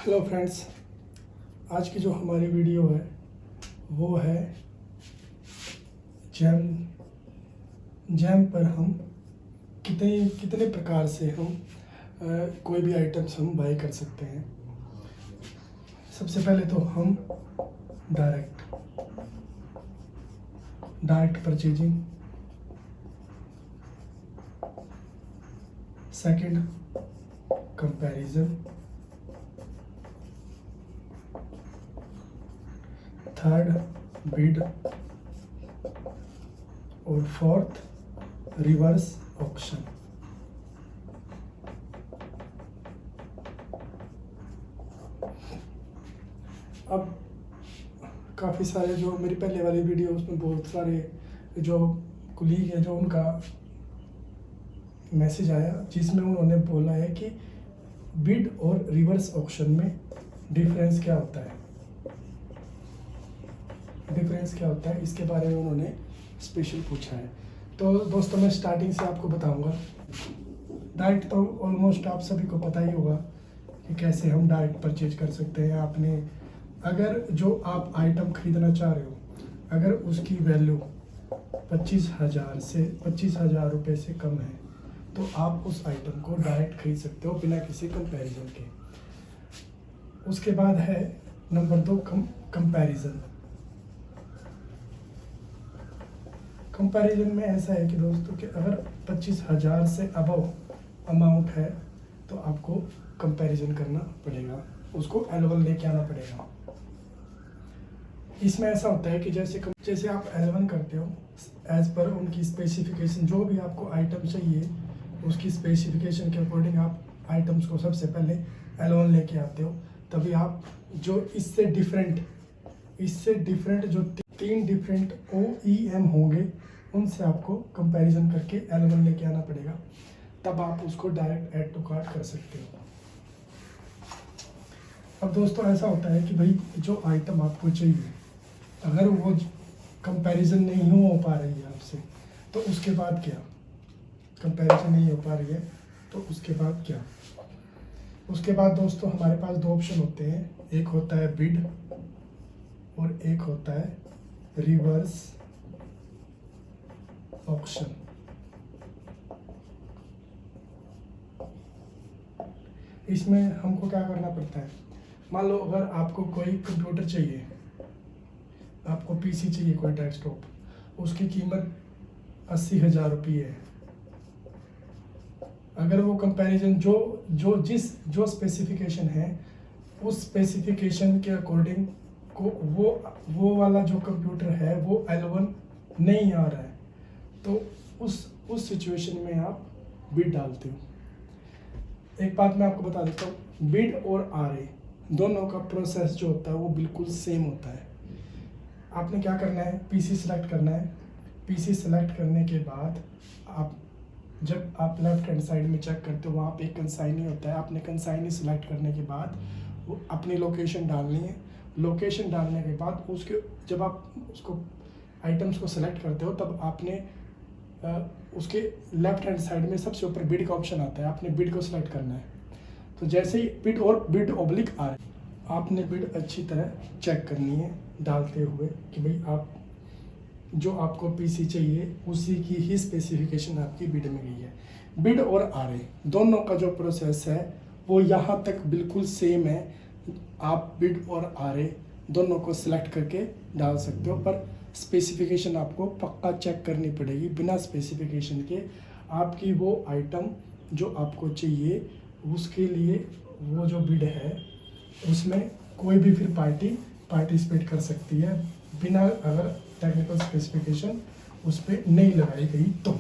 Hello friends, आज की जो हमारी वीडियो है वो है जैम पर हम कितने कितने प्रकार से हम कोई भी आइटम्स हम बाय कर सकते हैं। सबसे पहले तो हम direct purchasing, second comparison, third bid और फोर्थ रिवर्स ऑक्शन। अब काफ़ी सारे जो मेरी पहले वाली वीडियो उसमें बहुत सारे जो कुलीग हैं जो उनका मैसेज आया जिसमें उन्होंने बोला है कि बिड और रिवर्स ऑक्शन में डिफरेंस क्या होता है, इसके बारे में उन्होंने स्पेशल पूछा है। तो दोस्तों मैं स्टार्टिंग से आपको बताऊंगा। डायरेक्ट तो ऑलमोस्ट आप सभी को पता ही होगा कि कैसे हम डायरेक्ट परचेज कर सकते हैं। आपने अगर जो आप आइटम खरीदना चाह रहे हो, अगर उसकी वैल्यू 25,000 रुपये से कम है तो आप उस आइटम को डायरेक्ट खरीद सकते हो बिना किसी कंपैरिजन के। उसके बाद है नंबर 2 कंपैरिजन। कंपैरिजन में ऐसा है कि दोस्तों कि अगर 25,000 से अबव अमाउंट है तो आपको कंपैरिजन करना पड़ेगा, उसको L1 लेके आना पड़ेगा। इसमें ऐसा होता है कि जैसे आप L1 करते हो एज पर उनकी स्पेसिफिकेशन, जो भी आपको आइटम चाहिए उसकी स्पेसिफिकेशन के अकॉर्डिंग आप आइटम्स को सबसे पहले L1 लेके आते हो। तभी आप जो इससे डिफरेंट जो 3 डिफरेंट OEM होंगे उनसे आपको कंपैरिजन करके L1 लेके आना पड़ेगा, तब आप उसको डायरेक्ट ऐड टू कार्ट कर सकते हो। अब दोस्तों ऐसा होता है कि भाई जो आइटम आपको चाहिए अगर वो कंपैरिजन नहीं हो पा रही है आपसे तो उसके बाद क्या, कंपैरिजन नहीं हो पा रही है तो उसके बाद क्या। उसके बाद दोस्तों हमारे पास 2 ऑप्शन होते हैं, एक होता है बिड और एक होता है रिवर्स ऑक्शन। इसमें हमको क्या करना पड़ता है, मान लो अगर आपको कोई कंप्यूटर चाहिए, आपको पीसी चाहिए कोई डेस्कटॉप, उसकी कीमत 80,000 रुपये है। अगर वो कंपैरिजन जो स्पेसिफिकेशन है उस स्पेसिफिकेशन के अकॉर्डिंग को वो वाला जो कंप्यूटर है वो L1 नहीं आ रहा है तो उस सिचुएशन में आप बिड डालते हो। एक बात मैं आपको बता देता हूँ, बिड और RA दोनों का प्रोसेस जो होता है वो बिल्कुल सेम होता है। आपने क्या करना है, पीसी सेलेक्ट करना है। पीसी सेलेक्ट करने के बाद जब आप लेफ्ट हैंड साइड में चेक करते हो वहाँ पे एक कंसाइनी होता है। आपने कंसाइनी सेलेक्ट करने के बाद वो अपनी लोकेशन डालनी है। लोकेशन डालने के बाद जब आप उसको आइटम्स को सेलेक्ट करते हो तब आपने उसके लेफ्ट हैंड साइड में सबसे ऊपर बिड का ऑप्शन आता है, आपने बिड को सिलेक्ट करना है। तो जैसे ही बिड ऑब्लिक आ रहा है आपने बिड अच्छी तरह चेक करनी है डालते हुए कि भाई आप जो आपको पीसी चाहिए उसी की ही स्पेसिफिकेशन आपकी बिड में गई है। बिड और RA दोनों का जो प्रोसेस है वो यहाँ तक बिल्कुल सेम है। आप बिड और RA दोनों को सिलेक्ट करके डाल सकते हो, पर स्पेसिफिकेशन आपको पक्का चेक करनी पड़ेगी। बिना स्पेसिफिकेशन के आपकी वो आइटम जो आपको चाहिए उसके लिए वो जो बिड है उसमें कोई भी फिर पार्टिसिपेट कर सकती है बिना अगर टेक्निकल स्पेसिफिकेशन उस पर नहीं लगाई गई तो।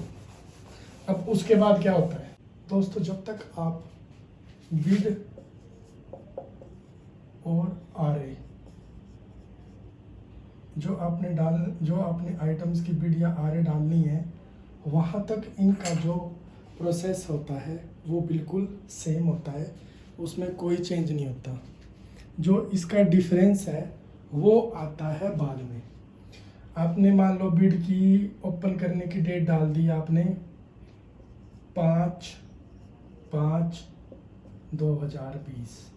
अब उसके बाद क्या होता है दोस्तों, जब तक आप बिड और RA जो आपने आइटम्स की बिड या RA डालनी है वहाँ तक इनका जो प्रोसेस होता है वो बिल्कुल सेम होता है, उसमें कोई चेंज नहीं होता। जो इसका डिफरेंस है वो आता है बाद में। आपने मान लो बिड की ओपन करने की डेट डाल दी आपने 5/5/2020,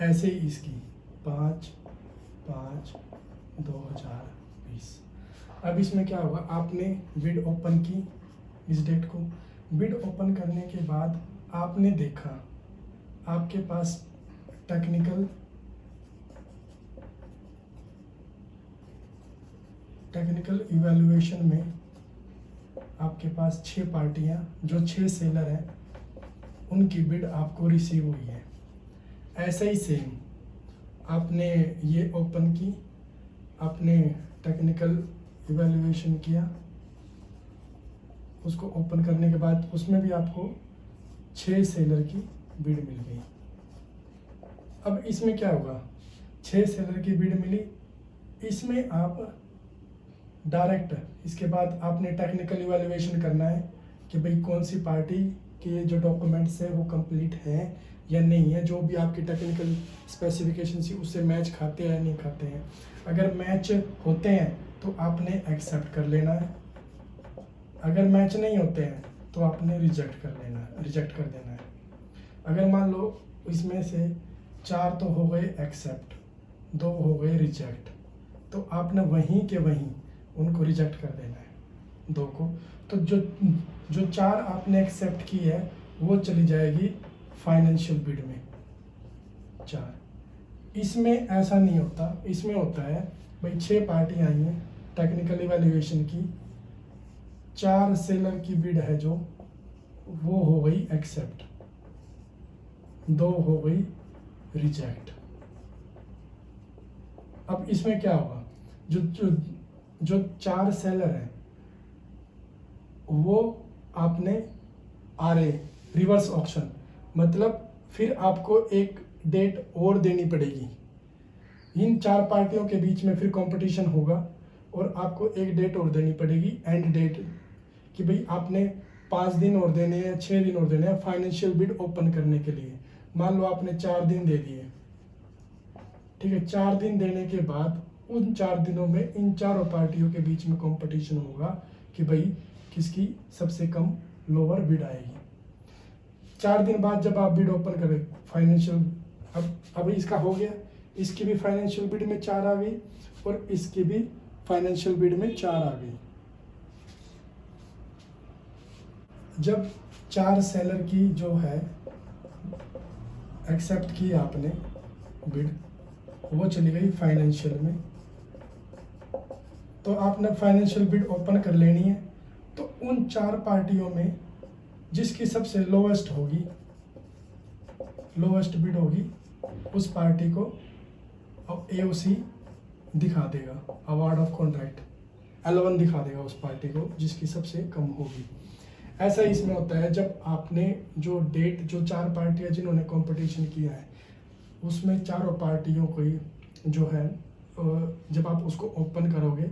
ऐसे ही इसकी 5/5/2020। अब इसमें क्या होगा, आपने बिड ओपन की इस डेट को, बिड ओपन करने के बाद आपने देखा आपके पास टेक्निकल इवैल्यूएशन में आपके पास 6 पार्टियां, जो 6 सेलर हैं, उनकी बिड आपको रिसीव हुई है। ऐसे ही सेम आपने ये ओपन की, आपने टेक्निकल इवैल्यूएशन किया, उसको ओपन करने के बाद उसमें भी आपको 6 सेलर की बिड मिल गई। अब इसमें क्या होगा, 6 सेलर की बिड मिली, इसमें आप डायरेक्ट इसके बाद आपने टेक्निकल इवैल्यूएशन करना है कि भाई कौन सी पार्टी के जो डॉक्यूमेंट्स है वो कंप्लीट हैं या नहीं है, जो भी आपकी टेक्निकल स्पेसिफिकेशन थी उससे मैच खाते हैं या नहीं खाते हैं। अगर मैच होते हैं तो आपने एक्सेप्ट कर लेना है, अगर मैच नहीं होते हैं तो आपने रिजेक्ट कर देना है। अगर मान लो इसमें से 4 तो हो गए एक्सेप्ट, 2 हो गए रिजेक्ट, तो आपने वहीं के वहीं उनको रिजेक्ट कर देना है 2 को। तो जो 4 आपने एक्सेप्ट की है वो चली जाएगी फाइनेंशियल बिड में 4। इसमें ऐसा नहीं होता, इसमें होता है भाई 6 पार्टियां आई हैं टेक्निकल इवैल्यूएशन की, 4 सेलर की बिड है जो वो हो गई एक्सेप्ट, 2 हो गई रिजेक्ट। अब इसमें क्या होगा, जो 4 सेलर हैं वो आपने RA रिवर्स ऑक्शन, मतलब फिर आपको एक डेट और देनी पड़ेगी। इन 4 पार्टियों के बीच में फिर कंपटीशन होगा और आपको एक डेट और देनी पड़ेगी, एंड डेट, कि भाई आपने 5 दिन और देने हैं, 6 दिन और देने हैं फाइनेंशियल बिड ओपन करने के लिए। मान लो आपने 4 दिन दे दिए, ठीक है। 4 दिन देने के बाद उन 4 दिनों में इन चारों पार्टियों के बीच में कंपटीशन होगा कि भाई किसकी सबसे कम लोअर बिड आएगी। 4 दिन बाद जब आप बिड ओपन करें फाइनेंशियल, अब इसका हो गया, इसकी भी फाइनेंशियल बिड में 4 आ गई और इसकी भी फाइनेंशियल बिड में 4 आ गई। जब 4 सेलर की जो है एक्सेप्ट की आपने बिड, वो चली गई फाइनेंशियल में, तो आपने फाइनेंशियल बिड ओपन कर लेनी है। तो उन 4 पार्टियों में जिसकी सबसे लोवेस्ट बिड होगी उस पार्टी को AOC दिखा देगा, अवार्ड ऑफ कॉन्ट्रैक्ट L1 दिखा देगा उस पार्टी को जिसकी सबसे कम होगी। ऐसा ही इसमें होता है, जब आपने जो डेट, जो 4 पार्टियां जिन्होंने कंपटीशन किया है उसमें चारों पार्टियों को जो है जब आप उसको ओपन करोगे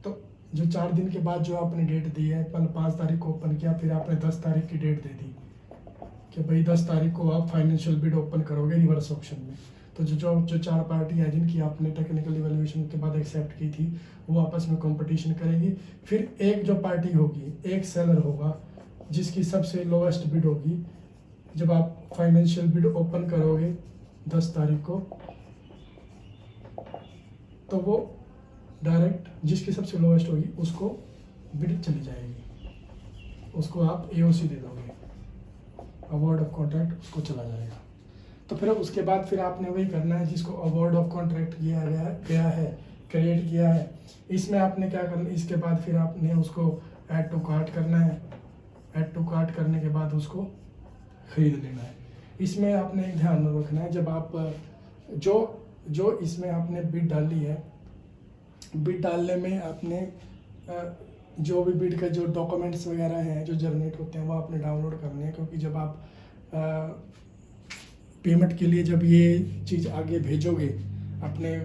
तो जो 4 दिन के बाद जो आपने डेट दी है, पहले 5 तारीख को ओपन किया, फिर आपने 10 तारीख की डेट दे दी कि भाई 10 तारीख को आप फाइनेंशियल बिड ओपन करोगे रिवर्स ऑप्शन में। तो जो 4 पार्टियां जिनकी आपने टेक्निकल इवैल्यूएशन के बाद एक्सेप्ट की थी वो आपस में कंपटीशन करेंगी। फिर एक जो पार्टी होगी, एक सेलर होगा जिसकी सबसे लोवेस्ट बिड होगी। जब आप फाइनेंशियल बिड ओपन करोगे 10 तारीख को, तो वो डायरेक्ट जिसकी सबसे लोवेस्ट होगी उसको बिड चली जाएगी, उसको आप AOC दे दोगे, अवार्ड ऑफ कॉन्ट्रैक्ट, उसको चला जाएगा। तो फिर उसके बाद फिर आपने वही करना है जिसको अवार्ड ऑफ कॉन्ट्रैक्ट किया गया है, क्रिएट किया है। इसमें आपने क्या करना, इसके बाद फिर आपने उसको ऐड टू कार्ट करना है, ऐड टू कार्ट करने के बाद उसको खरीद लेना है। इसमें आपने एक ध्यान में रखना है, जब आप जो इसमें आपने बिड डाली है, बिड डालने में आपने जो भी बिड का जो डॉक्यूमेंट्स वगैरह हैं जो जनरेट होते हैं वो आपने डाउनलोड करने हैं, क्योंकि जब आप पेमेंट के लिए जब ये चीज़ आगे भेजोगे, अपने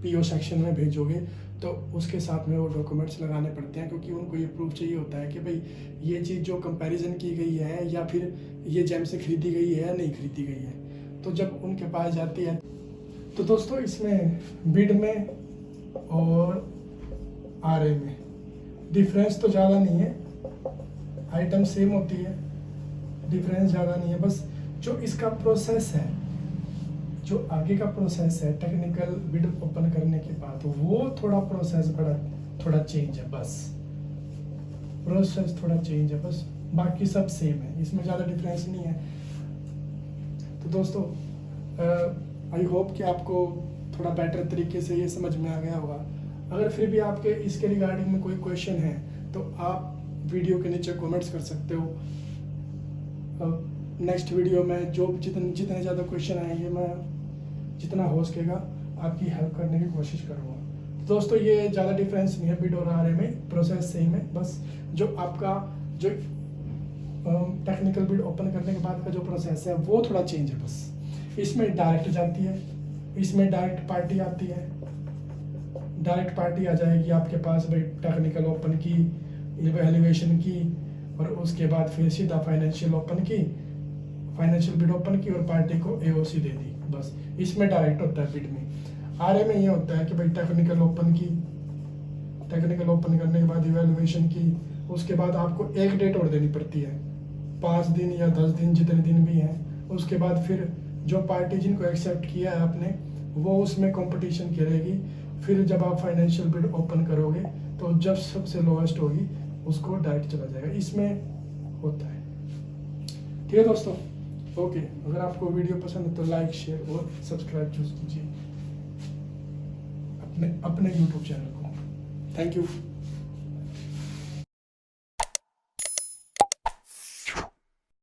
PO सेक्शन में भेजोगे, तो उसके साथ में वो डॉक्यूमेंट्स लगाने पड़ते हैं, क्योंकि उनको ये प्रूफ चाहिए होता है कि भाई ये चीज़ जो कंपैरिजन की गई है या फिर ये जेम से खरीदी गई है या नहीं खरीदी गई है। तो जब उनके पास जाती है, तो दोस्तों इसमें बिड में और RA में डिफरेंस तो ज़्यादा नहीं है, आइटम सेम होती है, डिफरेंस ज़्यादा नहीं है। बस जो इसका प्रोसेस है, जो आगे का प्रोसेस है टेक्निकल बिड ओपन करने के बाद वो थोड़ा प्रोसेस थोड़ा चेंज है, बस प्रोसेस थोड़ा चेंज है बस, बाकी सब सेम है, इसमें ज़्यादा डिफरेंस नहीं है। तो दोस्तों आई होप कि आपको थोड़ा बेटर तरीके से ये समझ में आ गया होगा। अगर फिर भी आपके इसके रिगार्डिंग में कोई क्वेश्चन है तो आप वीडियो के नीचे कमेंट्स कर सकते हो। नेक्स्ट वीडियो में जो जितने ज़्यादा क्वेश्चन आएंगे मैं जितना हो सकेगा आपकी हेल्प करने की कोशिश करूँगा। दोस्तों ये ज़्यादा डिफरेंस नहीं है बिड और आरए में, प्रोसेस सेम है, बस जो आपका जो टेक्निकल बिड ओपन करने के बाद का जो प्रोसेस है वो थोड़ा चेंज है बस। इसमें डायरेक्ट जाती है, इसमें डायरेक्ट पार्टी आती है, डायरेक्ट पार्टी आ जाएगी आपके पास भाई, टेक्निकल ओपन की, एलिवेशन की, और उसके बाद फिर सीधा फाइनेंशियल बिड ओपन की और पार्टी को एओसी दे दी, बस। इसमें डायरेक्ट होता है बिड में। आरए में ये होता है कि भाई टेक्निकल ओपन करने के बाद इवैल्यूएशन की, उसके बाद आपको एक डेट और देनी पड़ती है, 5 दिन या 10 दिन जितने दिन भी हैं। उसके बाद फिर जो पार्टी जिनको एक्सेप्ट किया है आपने वो उसमें कंपटीशन करेगी, फिर जब आप फाइनेंशियल बिड ओपन करोगे तो जब सबसे लोएस्ट होगी उसको डायरेक्ट चला जाएगा, इसमें होता है। ठीक है दोस्तों, ओके। अगर आपको वीडियो पसंद है तो लाइक, शेयर और सब्सक्राइब कीजिए अपने YouTube चैनल को। Thank you.